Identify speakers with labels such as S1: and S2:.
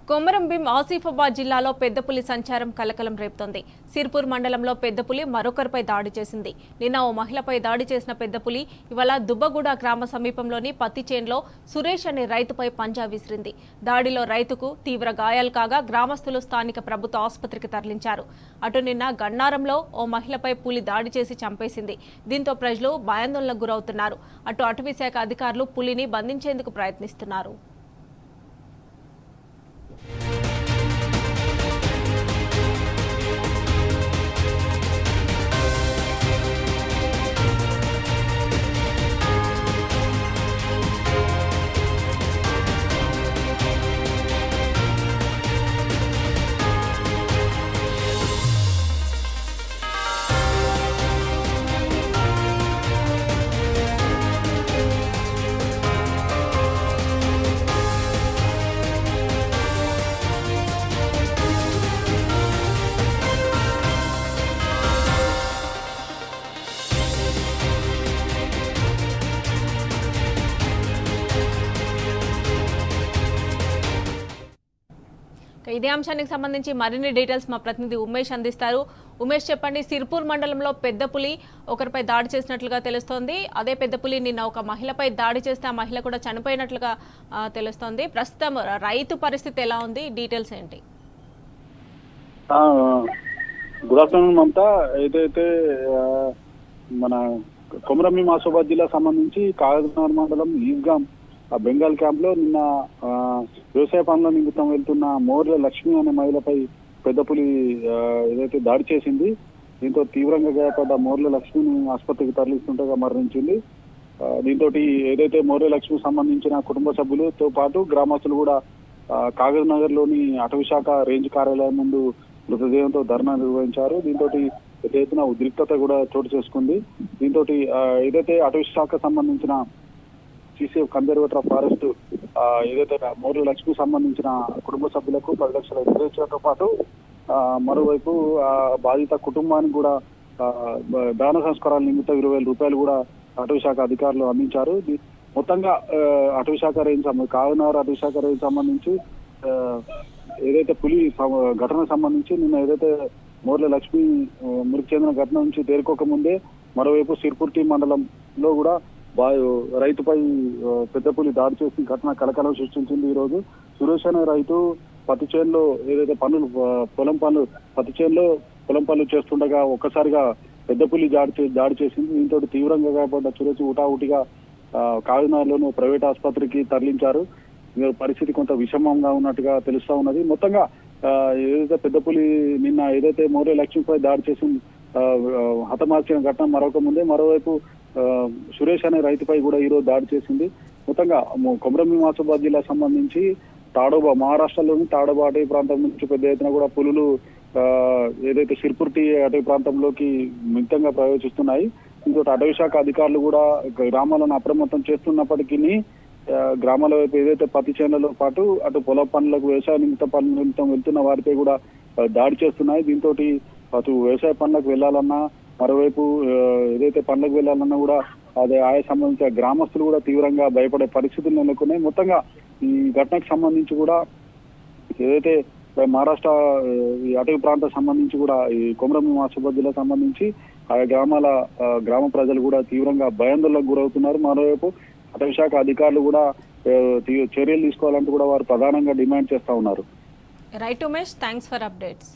S1: కొమరంభీం ఆసిఫాబాద్ జిల్లాలో పెద్దపులి సంచారం కలకలం రేపుతోంది. సిర్పూర్ మండలంలో పెద్దపులి మరొకరిపై దాడి చేసింది. నిన్న ఓ మహిళపై దాడి చేసిన పెద్దపులి ఇవాళ దుబ్బగూడ గ్రామ సమీపంలోని పత్తి చేన్లో సురేష్ అనే రైతుపై పంజా విసిరింది. దాడిలో రైతుకు తీవ్ర గాయాలు కాగా గ్రామస్తులు స్థానిక ప్రభుత్వ ఆసుపత్రికి తరలించారు. అటు నిన్న గన్నారంలో ఓ మహిళపై పులి దాడి చేసి చంపేసింది. దీంతో ప్రజలు భయాందోళనకు గురవుతున్నారు. అటు అటవీ శాఖ అధికారులు పులిని బంధించేందుకు ప్రయత్నిస్తున్నారు. ఇదే అంశానికి సంబంధించి మరిన్ని డీటెయిల్స్ మా ప్రతినిధి ఉమేష్ అందిస్తారు. ఉమేష్, చెప్పండి. సిర్పూర్ మండలంలో పెద్దపులి ఒకరిపై దాడి చేసినట్లుగా తెలుస్తోంది. అదే పెద్దపులి నిన్న ఒక మహిళపై దాడి చేస్తే ఆ మహిళ కూడా చనిపోయినట్లుగా తెలుస్తోంది. ప్రస్తుతం రైతు పరిస్థితి ఎలా ఉంది? డీటెయిల్స్ ఏంటి?
S2: Good afternoon Mamata. ఏదైతే మన కొమరంభీం ఆసిఫాబాద్ జిల్లా సంబంధించి కాగజ్నగర్ మండలం ఈద్గాం బెంగాల్ క్యాంప్ లో నిన్న వ్యవసాయ పనుల నిమిత్తం వెళ్తున్న మోర్ల లక్ష్మి అనే మహిళపై పెద్దపులి ఏదైతే దాడి చేసింది. దీంతో తీవ్రంగా గాయపడ్డ మోర్ల లక్ష్మిని ఆసుపత్రికి తరలిస్తుండగా మరణించింది. దీంతో ఏదైతే మోర్ల లక్ష్మికి సంబంధించిన కుటుంబ సభ్యులతో పాటు గ్రామస్తులు కూడా కాగజ్ నగర్ లోని అటవీ శాఖ రేంజ్ కార్యాలయం ముందు మృతదేహంతో ధర్నా నిర్వహించారు. దీంతో ఎదురైన ఉద్రిక్తత కూడా చోటు చేసుకుంది. దీంతో ఏదైతే అటవీ శాఖ సంబంధించిన సిసిఎఫ్ కన్జర్వేటర్ ఆఫ్ ఫారెస్ట్ ఏదైతే మోర్ల లక్ష్మికి సంబంధించిన కుటుంబ సభ్యులకు 10 లక్షల ఎదురేచడంతో పాటు మరోవైపు బాధిత కుటుంబానికి కూడా దాన సంస్కారాల నిమిత్తం 20,000 రూపాయలు కూడా అటవీ శాఖ అధికారులు అందించారు. మొత్తంగా అటవీ శాఖ రేంజ్ కాగజ్నగర్ అటవీ శాఖ రేంజ్ సంబంధించి ఏదైతే పులి ఘటనకు సంబంధించి నిన్న ఏదైతే మోర్ల లక్ష్మి మృతి చెందిన ఘటన నుంచి తేరుకోక ముందే మరోవైపు సిర్పూర్ మండలంలో కూడా రైతుపై పెద్దపులి దాడి చేసి ఘటన కలకలం సృష్టించింది. ఈ రోజు సురేష్ అనే రైతు పత్తి చేనులో ఏదైతే పత్తి చేనులో పొలం పనులు చేస్తుండగా ఒక్కసారిగా పెద్దపులి దాడి చేసింది. దీంతో తీవ్రంగా గాయపడ్డ సురేష్ ఊటావుటిగా కాగజ్నగర్లోని ప్రైవేట్ ఆసుపత్రికి తరలించారు. పరిస్థితి కొంత విషమంగా ఉన్నట్టుగా తెలుస్తా ఉన్నది. మొత్తంగా ఏదైతే పెద్దపులి నిన్న ఏదైతే మోర్ల లక్ష్మిపై దాడి చేసి హతమార్చిన ఘటన మరొక ముందే మరోవైపు సురేష్ అనే రైతుపై కూడా ఈరోజు దాడి చేసింది. మొత్తంగా కొమరంభీం ఆసిఫాబాద్ జిల్లా సంబంధించి మహారాష్ట్రలోని తాడోబా అటవీ ప్రాంతం నుంచి పెద్ద ఎత్తున కూడా పులులు ఏదైతే సిర్పూర్ అటవీ ప్రాంతంలోకి మితంగా ప్రవేశిస్తున్నాయి. ఇంకోటి అటవీ శాఖ అధికారులు కూడా గ్రామాలను అప్రమత్తం చేస్తున్నప్పటికీ గ్రామాల వైపు ఏదైతే పత్తి చేనులతో పాటు అటు పొల పనులకు వ్యవసాయ నిమిత్తం వెళ్తున్న వారిపై కూడా దాడి చేస్తున్నాయి. దీంతో అటు వ్యవసాయ పనులకు వెళ్లాలన్నా మరోవైపు ఏదైతే పనులకు వెళ్లాలన్నా కూడా అదే ఆయా సంబంధించిన గ్రామస్తులు కూడా తీవ్రంగా భయపడే పరిస్థితులు నెలకొన్నాయి. మొత్తంగా ఈ ఘటనకు సంబంధించి కూడా ఏదైతే మహారాష్ట్ర ఈ అటవీ ప్రాంతం సంబంధించి కూడా ఈ కొమరంభీం ఆసిఫాబాద్ జిల్లా సంబంధించి ఆయా గ్రామ ప్రజలు కూడా తీవ్రంగా భయాందోళనకు గురవుతున్నారు. మరోవైపు అటవీ శాఖ అధికారులు కూడా చర్యలు తీసుకోవాలంటూ కూడా వారు ప్రధానంగా డిమాండ్ చేస్తా ఉన్నారు.
S1: Right Umesh, thanks for updates.